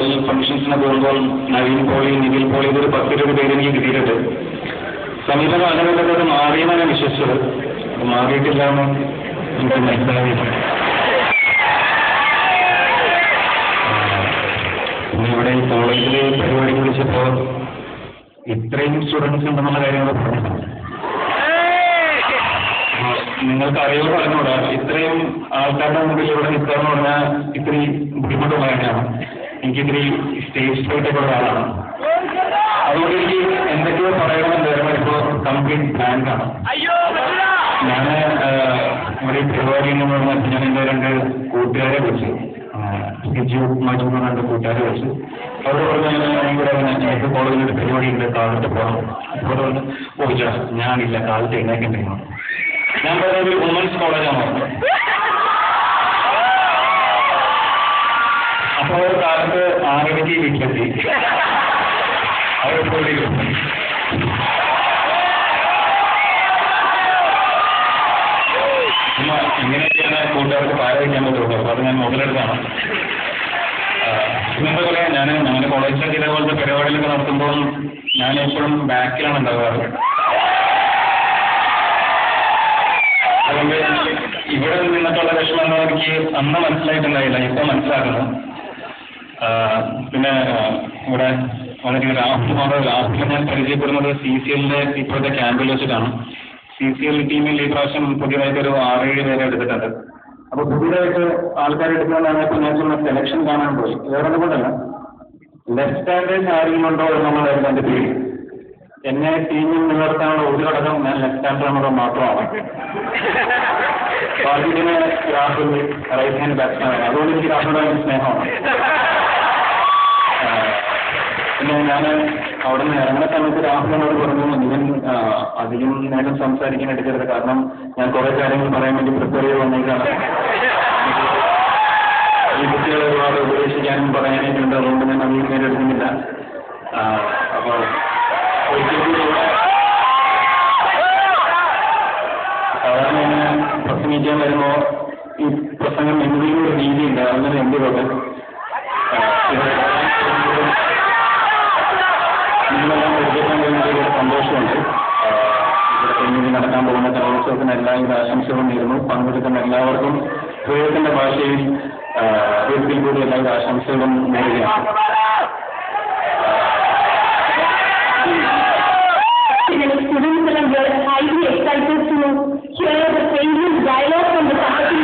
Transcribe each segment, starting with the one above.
Farewell ഫംഗ്ഷൻസിന് പോകുമ്പോൾ Naveen poly, Nikhil poly, ഇതൊരു 10-20 പേര് എനിക്ക് കിട്ടിയിട്ടുണ്ട്. സമീപ കാലഘട്ടത്തിൽ അത് മാറിയെന്നാണ് വിശ്വസിച്ചത്. മാറിയിട്ടില്ല എന്ന് എനിക്ക് മനസ്സിലായി. പിന്നെ ഇവിടെ ഈ കോളേജിലെ പരിപാടി വിളിച്ചപ്പോൾ ഇത്രയും സ്റ്റുഡൻസ് ഉണ്ടെന്നുള്ള കാര്യങ്ങൾ പറഞ്ഞു. നിങ്ങൾക്ക് അറിയോ പറഞ്ഞൂടാ, ഇത്രയും ആൾക്കാരുടെ മുമ്പിൽ ഇവിടെ നിൽക്കാന്ന് പറഞ്ഞാൽ ഇത്തിരി ബുദ്ധിമുട്ടുള്ള കാര്യമാണ്. എനിക്കിത്തിരി സ്റ്റേജ് ഫ്രൈറ്റൊക്കെ ഉള്ള ആളാണ്. അതുകൊണ്ട് എനിക്ക് എന്തൊക്കെയോ പറയണമെന്നായിരുന്നു. ഇപ്പോൾ കംപ്ലീറ്റ് ബ്ലാങ്കാണ്. ഞാൻ ഇവിടെ പരിപാടിയിൽ നിന്ന് പറഞ്ഞാൽ ഞാൻ എൻ്റെ 2 കൂട്ടുകാരെ വിളിച്ചു, ഹിജു മജു എന്ന് 2 കൂട്ടുകാരെ വിളിച്ചു. അവിടെ പറഞ്ഞാൽ ഇവിടെ എനിക്ക് കോളേജിലൊരു പരിപാടി ഉണ്ട്, കാലത്ത് പോകണം. അവിടെ പറഞ്ഞ് ചോദിച്ചാ ഞാനില്ല, കാലത്ത് എഴുന്നേക്കണ്ടെന്നു. ഞാൻ പറഞ്ഞൊരു വുമൻസ് കോളേജാണ് പറഞ്ഞത്. അപ്പോൾ ഒരു കാലത്ത് 6:30 വീട്ടിലെത്തി. അവർ ഇങ്ങനെയൊക്കെയാണ് കൂട്ടുകാർക്ക് പാര വയ്ക്കാൻ പറ്റുള്ളൂ. അപ്പോൾ അത് ഞാൻ മുതലെടുത്താണ്. പിന്നെന്താ പറയാ, ഞങ്ങളുടെ കോളേജിലൊക്കെ ഇതേപോലത്തെ പരിപാടികളൊക്കെ നടത്തുമ്പോൾ ഞാൻ എപ്പോഴും ബാക്കിലാണ് ഉണ്ടാകാറ്. അതുകൊണ്ട് ഇവിടെ നിന്നിട്ടുള്ള വിഷമം എന്താ എനിക്ക് അന്ന് മനസ്സിലായിട്ടുണ്ടായില്ല, ഇപ്പം മനസ്സിലാക്കുന്നു. പിന്നെ ഇവിടെ വളരെ രാഹുൽ ഞാൻ പരിചയപ്പെടുന്നത് CCLന്റെ ഇപ്പോഴത്തെ ക്യാമ്പിൽ വെച്ചിട്ടാണ്. CCL ടീമിൽ ഈ പ്രാവശ്യം പുതിയതായിട്ടൊരു 6-7 പേരെ എടുത്തിട്ടുണ്ട്. അപ്പോൾ പുതിയതായിട്ട് ആൾക്കാരെടുക്കുന്നതാണ്. ഇപ്പോൾ ഞാൻ ചുമ്മാ സെലക്ഷൻ കാണാൻ പോയി. വേറെ കൊണ്ടല്ല, ലെഫ്റ്റ് സ്റ്റാൻഡേർഡ് ആരെങ്കിലുണ്ടോ എന്നുള്ളതായിരുന്നു എൻ്റെ പേര്. എന്നെ ടീമിൽ നിലനിർത്താനുള്ള ഒരു ഘടകം ഞാൻ ലെഫ്റ്റ് സ്റ്റാൻഡേർഡ് മാത്രമാണ്. ബാക്കിന് രാഹുൽ റൈറ്റ് ഹാൻഡ് ബാറ്റ്സ്മാനാണ്. അതുകൊണ്ട് എനിക്ക് രാഹുലിന്റെ സ്നേഹമാണ്. പിന്നെ ഞാൻ അവിടെ നിന്ന് ഇറങ്ങുന്ന സമയത്ത് രാഹുലിനോട് പറഞ്ഞു, ഇവൻ അധികം നേരം സംസാരിക്കാൻ എടുക്കരുത്, കാരണം ഞാൻ കുറേ കാര്യങ്ങൾ പറയാൻ വേണ്ടി പ്രിപ്പയർ ചെയ്ത് വന്നേക്കാണ്. ഈ കുട്ടികളെ ഒരുപാട് ഉപദേശിക്കാനും പറയാനായിട്ടുണ്ട്. അതുകൊണ്ട് ഞാൻ അധികം നേരം എടുക്കുന്നില്ല. അപ്പോൾ സാധാരണ ഇങ്ങനെ പ്രസംഗിക്കാൻ വരുമ്പോൾ ഈ പ്രസംഗം എന്തെങ്കിലും ഒരു രീതിയുണ്ട്. അങ്ങനെ എന്തുകൊണ്ട് നിങ്ങളെല്ലാം പരിചയപ്പെടാൻ കഴിഞ്ഞ സന്തോഷമുണ്ട്. ഇവിടെ കഴിഞ്ഞ് നടക്കാൻ പോകുന്ന കലോത്സവത്തിന് എല്ലാവിധ ആശംസകളും നേരുന്നു. പങ്കെടുക്കുന്ന എല്ലാവർക്കും ഹൃദയത്തിന്റെ ഭാഷയിൽ ഒരിക്കൽ കൂടി എല്ലാവിധ ആശംസകളും നേരുകയാണ്. Students and we are highly excited to hear the famous dialogue from the faculty.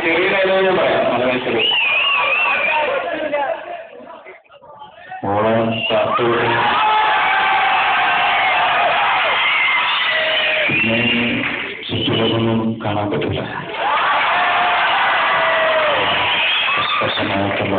ചെറിയ ഡയലോഗ് ഞാൻ പറയാം. മലയാളത്തിൽ ഓണം പിന്നെ ചുറ്റുപാടൊന്നും കാണാൻ പറ്റില്ല. സ്പഷ്ടമായിട്ടുള്ള